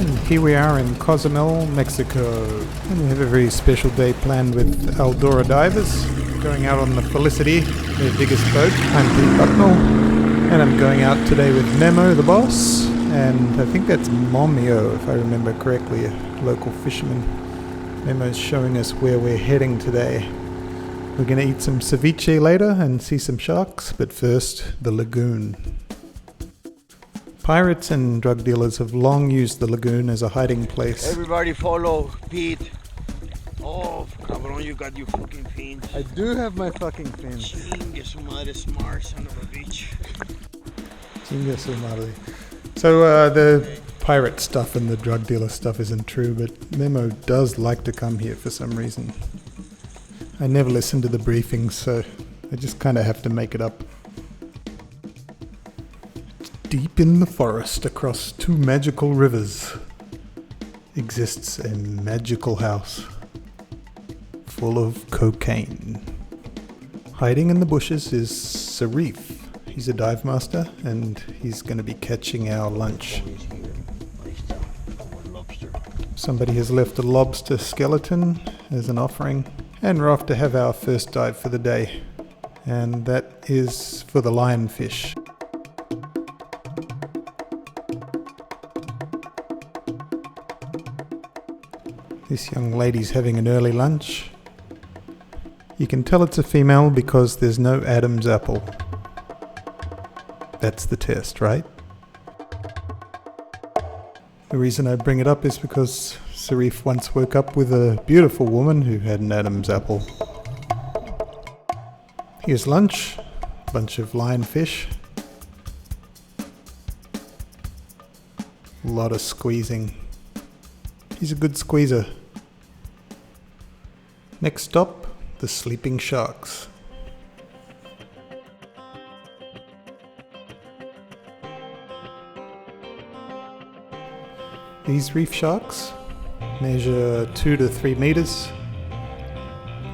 And here we are in Cozumel, Mexico. And we have a very special day planned with Eldora divers. Going out on the Felicity, their biggest boat. I'm Pete Bucknell. And I'm going out today with Memo, the boss. And I think that's Momio, if I remember correctly, a local fisherman. Memo's showing us where we're heading today. We're going to eat some ceviche later and see some sharks, but first, the lagoon. Pirates and drug dealers have long used the lagoon as a hiding place. Everybody follow Pete. Oh, cabrón, you got your fucking fins. I do have my fucking fins. Chingue su madre, smart son of a bitch. Chingue su madre. So the pirate stuff and the drug dealer stuff isn't true, but Memo does like to come here for some reason. I never listen to the briefings, so I just kind of have to make it up. Deep in the forest, across two magical rivers, exists a magical house full of cocaine. Hiding in the bushes is Sarif. He's a dive master, and he's going to be catching our lunch. Somebody has left a lobster skeleton as an offering, and we're off to have our first dive for the day, and that is for the lionfish. This young lady's having an early lunch. You can tell it's a female because there's no Adam's apple. That's the test, right? The reason I bring it up is because Sarif once woke up with a beautiful woman who had an Adam's apple. Here's lunch, a bunch of lionfish. A lot of squeezing. He's a good squeezer. Next stop, the sleeping sharks. These reef sharks measure 2 to 3 meters.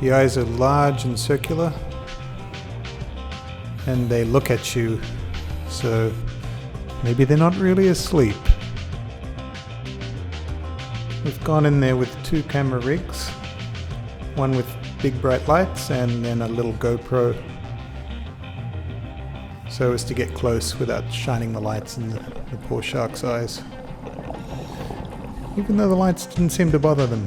The eyes are large and circular, and they look at you, so maybe they're not really asleep. We've gone in there with 2 camera rigs, one with big bright lights and then a little GoPro, so as to get close without shining the lights in the poor shark's eyes, even though the lights didn't seem to bother them.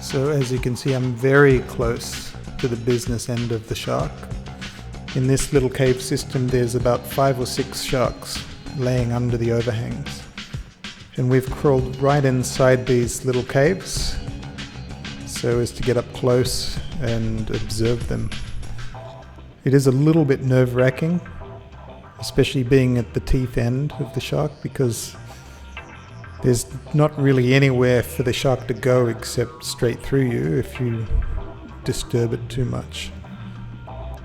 So as you can see, I'm very close to the business end of the shark. In this little cave system there's about 5 or 6 sharks laying under the overhangs. And we've crawled right inside these little caves so as to get up close and observe them. It is a little bit nerve-wracking, especially being at the teeth end of the shark, because there's not really anywhere for the shark to go except straight through you if you disturb it too much.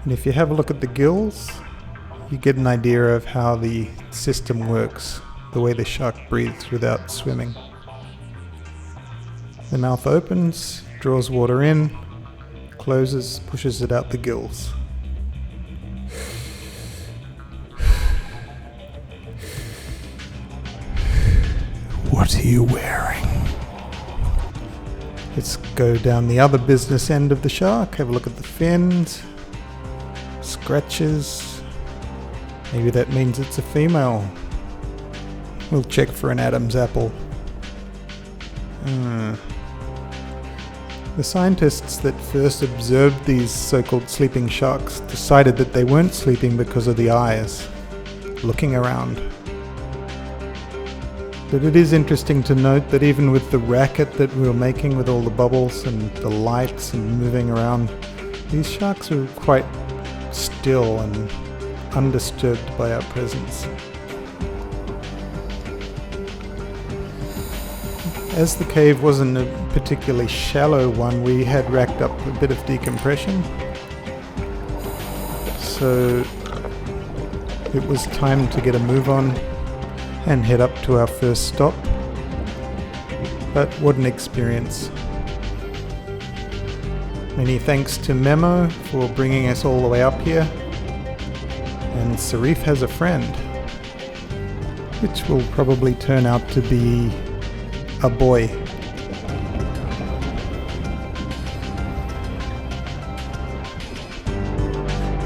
And if you have a look at the gills, you get an idea of how the system works, the way the shark breathes without swimming. The mouth opens, draws water in, closes, pushes it out the gills. What are you wearing? Let's go down the other business end of the shark, have a look at the fins, scratches. Maybe that means it's a female. We'll check for an Adam's apple. The scientists that first observed these so-called sleeping sharks decided that they weren't sleeping because of the eyes, looking around. But it is interesting to note that even with the racket that we were making with all the bubbles and the lights and moving around, these sharks are quite still and undisturbed by our presence. As the cave wasn't a particularly shallow one, we had racked up a bit of decompression. So it was time to get a move on and head up to our first stop. But what an experience. Many thanks to Memo for bringing us all the way up here. And Sarif has a friend. which will probably turn out to be a boy.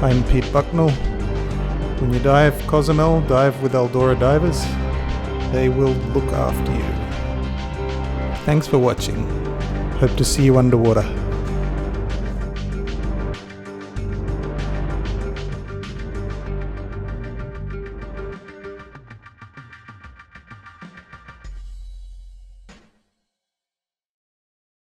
I'm Pete Bucknell. When you dive Cozumel, dive with Eldora divers. They will look after you. Thanks for watching. Hope to see you underwater.